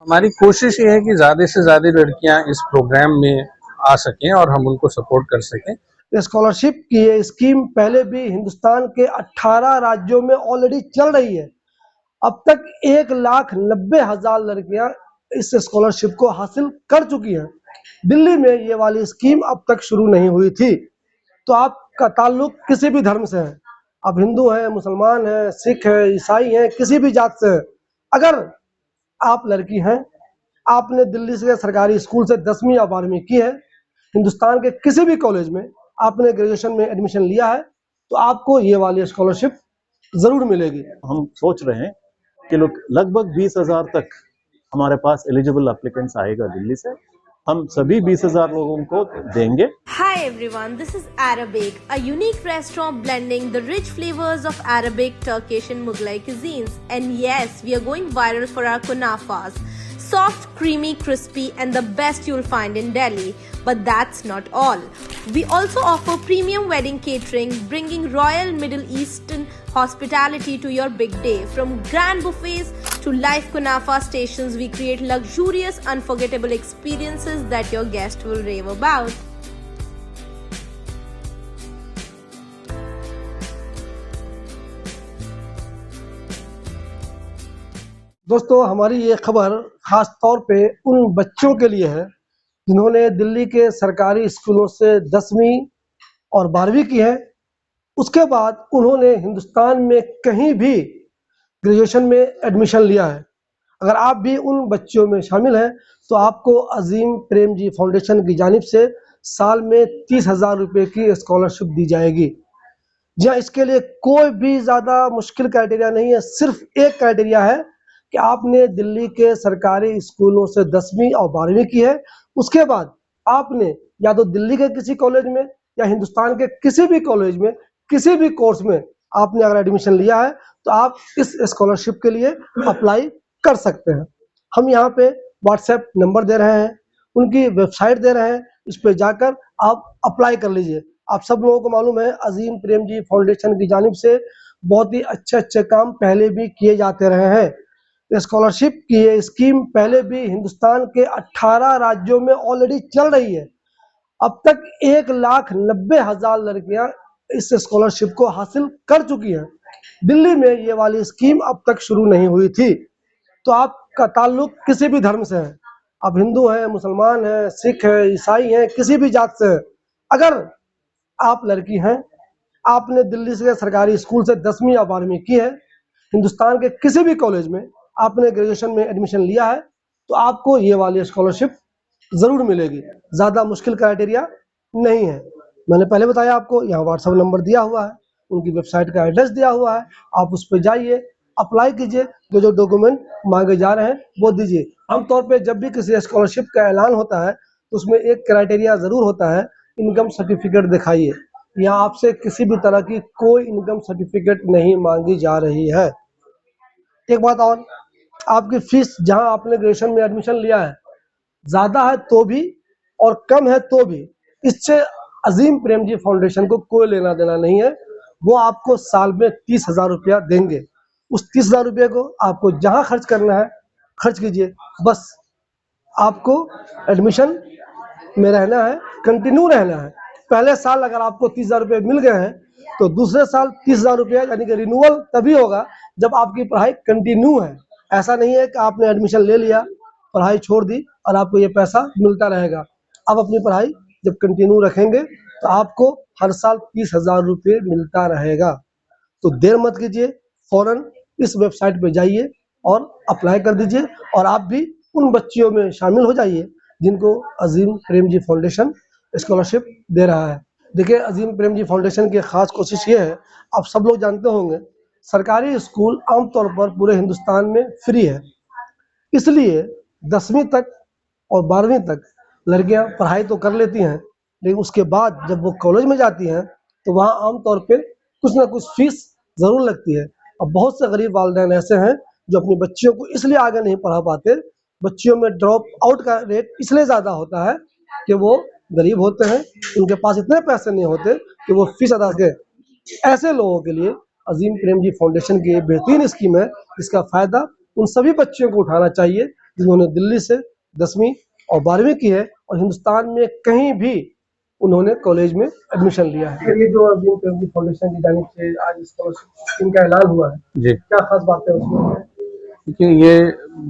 हमारी कोशिश ये है कि ज़्यादा से ज़्यादा लड़कियां इस प्रोग्राम में आ सकें और हम उनको सपोर्ट कर सकें। स्कॉलरशिप की ये स्कीम पहले भी हिंदुस्तान के 18 राज्यों में ऑलरेडी चल रही है। अब तक 1,90,000 लड़कियां इस स्कॉलरशिप को हासिल कर चुकी हैं। दिल्ली में ये वाली स्कीम अब तक शुरू नहीं हुई थी। तो आपका ताल्लुक किसी भी धर्म से है, आप हिंदू हैं, मुसलमान हैं, सिख हैं, ईसाई हैं, किसी भी जात से हैं, अगर आप लड़की हैं, आपने दिल्ली से सरकारी स्कूल से 10वीं या 12वीं की है, हिंदुस्तान के किसी भी कॉलेज में आपने ग्रेजुएशन में एडमिशन लिया है, तो आपको ये वाली स्कॉलरशिप जरूर मिलेगी। हम सोच रहे हैं कि लोग लगभग 20,000 तक हमारे पास एलिजिबल एप्लीकेंट्स आएगा दिल्ली से। हम सभी 20,000 लोगों को देंगे। Hi everyone, this is Arabic, a unique restaurant blending the rich flavors of Arabic, Turkish and Mughlai cuisines. And yes, we are going viral for our kunafas. Soft, creamy, crispy and the best you'll find in Delhi. But that's not all. We also offer premium wedding catering, bringing royal Middle Eastern hospitality to your big day. From grand buffets to live kunafa stations, we create luxurious, unforgettable experiences that your guests will rave about. दोस्तों, हमारी ये खबर खास तौर पे उन बच्चों के लिए है जिन्होंने दिल्ली के सरकारी स्कूलों से 10वीं और 12वीं की है। उसके बाद उन्होंने हिंदुस्तान में कहीं भी ग्रेजुएशन में एडमिशन लिया है। अगर आप भी उन बच्चों में शामिल हैं तो आपको अजीम प्रेमजी फाउंडेशन की जानिब से साल में 30,000 रुपये की स्कॉलरशिप दी जाएगी। जी हाँ, इसके लिए कोई भी ज़्यादा मुश्किल क्राइटेरिया नहीं है, सिर्फ एक क्राइटेरिया है कि आपने दिल्ली के सरकारी स्कूलों से 10वीं और 12वीं की है। उसके बाद आपने या तो दिल्ली के किसी कॉलेज में या हिंदुस्तान के किसी भी कॉलेज में किसी भी कोर्स में आपने अगर एडमिशन लिया है तो आप इस स्कॉलरशिप के लिए अप्लाई कर सकते हैं। हम यहाँ पे व्हाट्सएप नंबर दे रहे हैं, उनकी वेबसाइट दे रहे हैं, इस पे जाकर आप अप्लाई कर लीजिए। आप सब लोगों को मालूम है अजीम प्रेमजी फाउंडेशन की जानिब से बहुत ही अच्छे काम पहले भी किए जाते रहे हैं। स्कॉलरशिप की ये स्कीम पहले भी हिंदुस्तान के 18 राज्यों में ऑलरेडी चल रही है। अब तक 1,90,000 लड़कियां इस स्कॉलरशिप को हासिल कर चुकी हैं। दिल्ली में ये वाली स्कीम अब तक शुरू नहीं हुई थी। तो आपका ताल्लुक किसी भी धर्म से है, आप हिंदू हैं, मुसलमान हैं, सिख हैं, ईसाई हैं, किसी भी जात से हैं, अगर आप लड़की हैं, आपने दिल्ली से सरकारी स्कूल से 10वीं या 12वीं की है, हिंदुस्तान के किसी भी कॉलेज में आपने ग्रेजुएशन में एडमिशन लिया है, तो आपको ये वाली स्कॉलरशिप जरूर मिलेगी। ज़्यादा मुश्किल क्राइटेरिया नहीं है। मैंने पहले बताया आपको, यहाँ व्हाट्सएप नंबर दिया हुआ है, उनकी वेबसाइट का एड्रेस दिया हुआ है, आप उस पर जाइए, अप्लाई कीजिए, जो डॉक्यूमेंट मांगे जा रहे हैं वो दीजिए। आमतौर पे जब भी किसी स्कॉलरशिप का ऐलान होता है तो उसमें एक क्राइटेरिया ज़रूर होता है, इनकम सर्टिफिकेट दिखाइए। यहाँ आपसे किसी भी तरह की कोई इनकम सर्टिफिकेट नहीं मांगी जा रही है। एक बात और, आपकी फीस जहाँ आपने ग्रेजुएशन में एडमिशन लिया है ज़्यादा है तो भी और कम है तो भी इससे अजीम प्रेमजी फाउंडेशन को कोई लेना देना नहीं है। वो आपको साल में 30,000 रुपया देंगे। उस 30,000 रुपये को आपको जहाँ खर्च करना है खर्च कीजिए। बस आपको एडमिशन में रहना है, कंटिन्यू रहना है। पहले साल अगर आपको 30,000 रुपये मिल गए हैं तो दूसरे साल 30,000 रुपया यानी कि रिन्यूअल तभी होगा जब आपकी पढ़ाई कंटिन्यू है। ऐसा नहीं है कि आपने एडमिशन ले लिया, पढ़ाई छोड़ दी और आपको ये पैसा मिलता रहेगा। आप अपनी पढ़ाई जब कंटिन्यू रखेंगे तो आपको हर साल 30,000 रुपये मिलता रहेगा। तो देर मत कीजिए, फौरन इस वेबसाइट पे जाइए और अप्लाई कर दीजिए और आप भी उन बच्चियों में शामिल हो जाइए जिनको अजीम प्रेमजी फाउंडेशन स्कॉलरशिप दे रहा है। देखिए, अजीम प्रेमजी फाउंडेशन की खास कोशिश ये है, आप सब लोग जानते होंगे सरकारी स्कूल आमतौर पर पूरे हिंदुस्तान में फ्री है, इसलिए 10वीं तक और 12वीं तक लड़कियां पढ़ाई तो कर लेती हैं, लेकिन उसके बाद जब वो कॉलेज में जाती हैं तो वहाँ आमतौर पे कुछ ना कुछ फीस ज़रूर लगती है। अब बहुत से गरीब वालिदैन ऐसे हैं जो अपनी बच्चियों को इसलिए आगे नहीं पढ़ा पाते, बच्चियों में ड्रॉप आउट का रेट इसलिए ज़्यादा होता है कि वो गरीब होते हैं, उनके पास इतने पैसे नहीं होते कि वो फीस अदा करें। ऐसे लोगों के लिए अजीम प्रेमजी फाउंडेशन की बेहतरीन स्कीम है, इसका फ़ायदा उन सभी बच्चियों को उठाना चाहिए जिन्होंने दिल्ली से 10वीं और 12वीं की है और हिंदुस्तान में कहीं भी उन्होंने कॉलेज में एडमिशन लिया है। ये जो अरविंद प्रेमजी फाउंडेशन की जानिब से आज स्कॉलरशिप स्कीम का ऐलान हुआ है, जी, क्या खास बात है उसमें? देखिए ये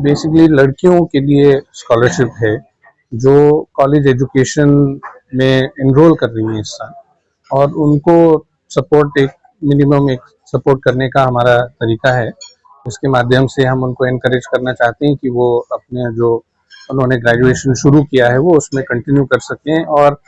बेसिकली लड़कियों के लिए स्कॉलरशिप है जो कॉलेज एजुकेशन में एनरोल कर रही हैं इस साल, और उनको सपोर्ट एक मिनिमम एक सपोर्ट करने का हमारा तरीका है। इसके माध्यम से हम उनको एनकरेज करना चाहते हैं कि वो अपने जो उन्होंने ग्रेजुएशन शुरू किया है वो उसमें कंटिन्यू कर सकें, और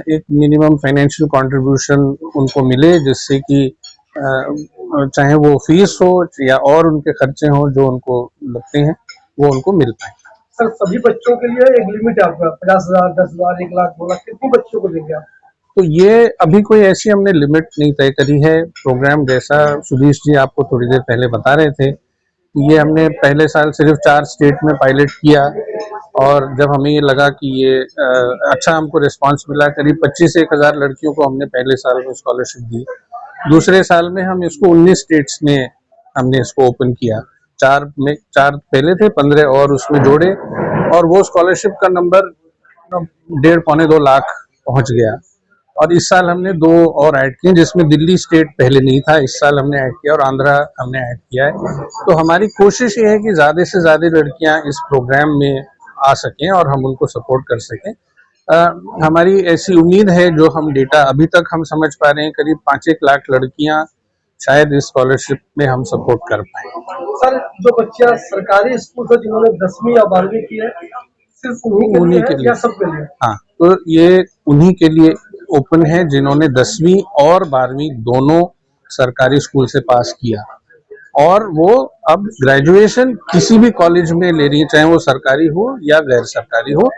एक मिनिमम फाइनेंशियल कंट्रीब्यूशन उनको मिले, जिससे कि चाहे वो फीस हो या और उनके खर्चे हों जो उनको लगते हैं वो उनको मिल पाए। सर सभी बच्चों के लिए एक लिमिट है आपका, 50,000, 10,000, 1,00,000, 2,00,000, कितनी बच्चों को देंगे आप? तो ये अभी कोई ऐसी हमने लिमिट नहीं तय करी है। प्रोग्राम जैसा सुधीश जी आपको थोड़ी देर पहले बता रहे थे, ये हमने पहले साल सिर्फ 4 स्टेट में पायलट किया, और जब हमें ये लगा कि ये अच्छा हमको रिस्पांस मिला, करीब 25-1,000 लड़कियों को हमने पहले साल में स्कॉलरशिप दी। दूसरे साल में हम इसको 19 स्टेट्स में हमने इसको ओपन किया। 4 पहले थे, 15 और उसमें जोड़े, और वो स्कॉलरशिप का नंबर 1.5-2 लाख पहुंच गया। और इस साल हमने 2 और ऐड किए, जिसमें दिल्ली स्टेट पहले नहीं था, इस साल हमने ऐड किया, और आंध्रा हमने ऐड किया है। तो हमारी कोशिश ये है कि ज़्यादा से ज़्यादा लड़कियां इस प्रोग्राम में आ सकें और हम उनको सपोर्ट कर सकें। हमारी ऐसी उम्मीद है, जो हम डेटा अभी तक हम समझ पा रहे हैं, करीब 5-1 लाख लड़कियां शायद इस स्कॉलरशिप में हम सपोर्ट कर पाए। सर जो बच्चियां सरकारी स्कूल से जिन्होंने 10वीं या 12वीं की है, सिर्फ उन्हीं के लिए या सबके लिए? हाँ, तो ये उन्हीं के लिए ओपन है जिन्होंने 10वीं और 12वीं दोनों सरकारी स्कूल से पास किया, और वो अब ग्रेजुएशन किसी भी कॉलेज में ले रही है, चाहे वो सरकारी हो या गैर सरकारी हो,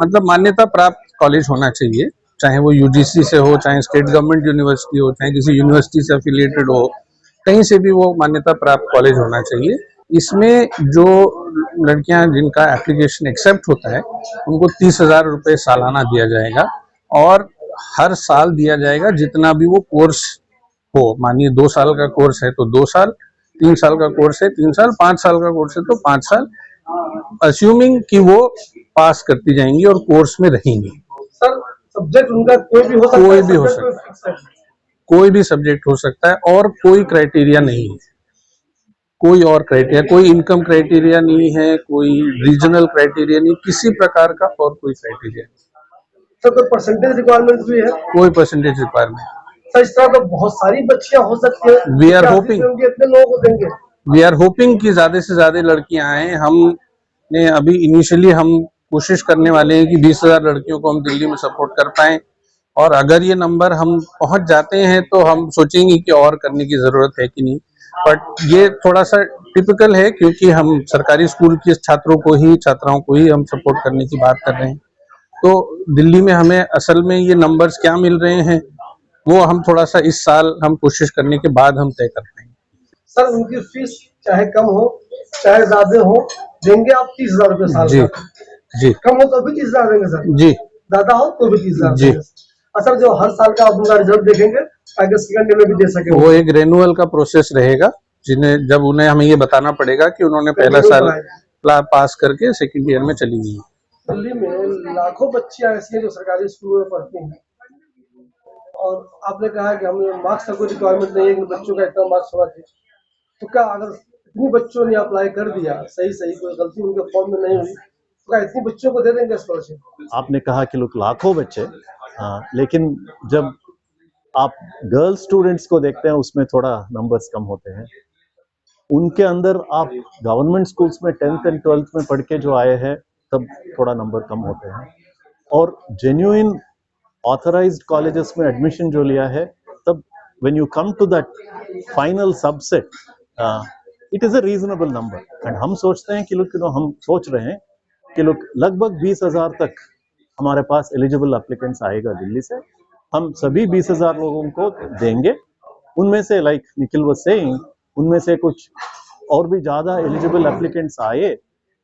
मतलब मान्यता प्राप्त कॉलेज होना चाहिए, चाहे वो यूजीसी से हो, चाहे स्टेट गवर्नमेंट यूनिवर्सिटी हो, चाहे किसी यूनिवर्सिटी से एफिलिएटेड हो, कहीं से भी वो मान्यता प्राप्त कॉलेज होना चाहिए। इसमें जो लड़कियां जिनका एप्लीकेशन एक्सेप्ट होता है उनको 30,000 रुपये सालाना दिया जाएगा, और हर साल दिया जाएगा जितना भी वो कोर्स हो। मानिए 2 साल का कोर्स है तो 2 साल, 3 साल का कोर्स है 3 साल, 5 साल का कोर्स है तो 5 साल, अस्यूमिंग कि वो पास करती जाएंगी और कोर्स में रहेंगी। सर सब्जेक्ट उनका कोई भी हो सकता है? कोई भी हो सकता है, कोई भी सब्जेक्ट हो सकता है, और कोई क्राइटेरिया नहीं है, कोई और क्राइटेरिया, कोई इनकम क्राइटेरिया नहीं है, कोई रीजनल क्राइटेरिया नहीं, किसी प्रकार का और कोई क्राइटेरिया नहीं। सर कोई परसेंटेज रिक्वायरमेंट भी है? कोई परसेंटेज रिक्वायरमेंट। सर इस तरह तो बहुत सारी बच्चियां हो सकती है। वी आर होपिंग, इतने लोगों को देंगे? वी आर होपिंग कि ज्यादा से ज्यादा लड़कियां आए। हमने अभी इनिशियली हम कोशिश करने वाले हैं कि 20,000 लड़कियों को हम दिल्ली में सपोर्ट कर पाएं, और अगर ये नंबर हम पहुंच जाते हैं तो हम सोचेंगे कि और करने की जरूरत है कि नहीं। बट ये थोड़ा सा टिपिकल है, क्योंकि हम सरकारी स्कूल के छात्रों को ही, छात्राओं को ही हम सपोर्ट करने की बात कर रहे हैं। तो दिल्ली में हमें असल में ये नंबर्स क्या मिल रहे हैं वो हम थोड़ा सा इस साल हम कोशिश करने के बाद हम तय कर पाएंगे। सर उनकी फीस चाहे कम हो चाहे ज्यादा हो, देंगे आप 30,000 रुपये साल? जी जी। कम हो तो भी 30,000 देंगे सर? जी। ज्यादा हो तो भी 30,000 जी। सर जो हर साल का आप उनका रिजल्ट देखेंगे ताकि सेकंड में भी दे सके? वो एक रेन्युअल का प्रोसेस रहेगा, जिन्हें जब उन्हें हमें ये बताना पड़ेगा कि उन्होंने पहला साल पास करके सेकंड ईयर में चली गई। दिल्ली में लाखों बच्चियां ऐसी हैं जो सरकारी स्कूलों में पढ़ती हैं, और आपने कहा कि हमें मार्क्स का कोई रिक्वायरमेंट नहीं है कि बच्चों का इतना मार्क्स होना चाहिए, तो क्या अगर इतनी बच्चों ने अप्लाई कर दिया सही कोई गलती उनके फॉर्म में नहीं हुई, तो क्या इतनी बच्चों को दे देंगे स्कॉलरशिप? आपने कहा कि लोग लाखों बच्चे, हाँ, लेकिन जब आप गर्ल्स स्टूडेंट्स को देखते हैं उसमें थोड़ा नंबर्स कम होते हैं। उनके अंदर आप गवर्नमेंट स्कूल्स में 10th एंड 12th में पढ़ के जो आए हैं तब थोड़ा नंबर कम होते हैं, और जेन्युइन ऑथराइज्ड कॉलेजेस में एडमिशन जो लिया है, तब when you come to that final subset it is a reasonable number. And हम सोचते हैं कि लोग, हम सोच रहे हैं कि लोग लगभग 20,000 तक हमारे पास एलिजिबल एप्लीकेंट्स आएगा दिल्ली से। हम सभी 20,000 लोगों को देंगे, उनमें से लाइक निखिल वाज सेइंग, उनमें से कुछ और भी ज्यादा एलिजिबल एप्लीकेंट्स आए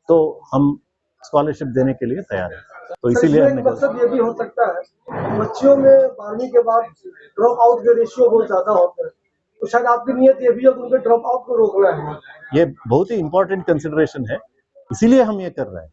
तो हम स्कॉलरशिप देने के लिए तैयार हैं। तो इसीलिए हमने मतलब ये भी हो सकता है बच्चियों में 12वीं के बाद ड्रॉप आउट के रेशियो बहुत ज्यादा होते हैं, तो शायद आपकी नीयत ये भी है कि उनके ड्रॉप आउट को रोकना है। ये बहुत ही इंपॉर्टेंट कंसिडरेशन है, इसीलिए हम ये कर रहे हैं।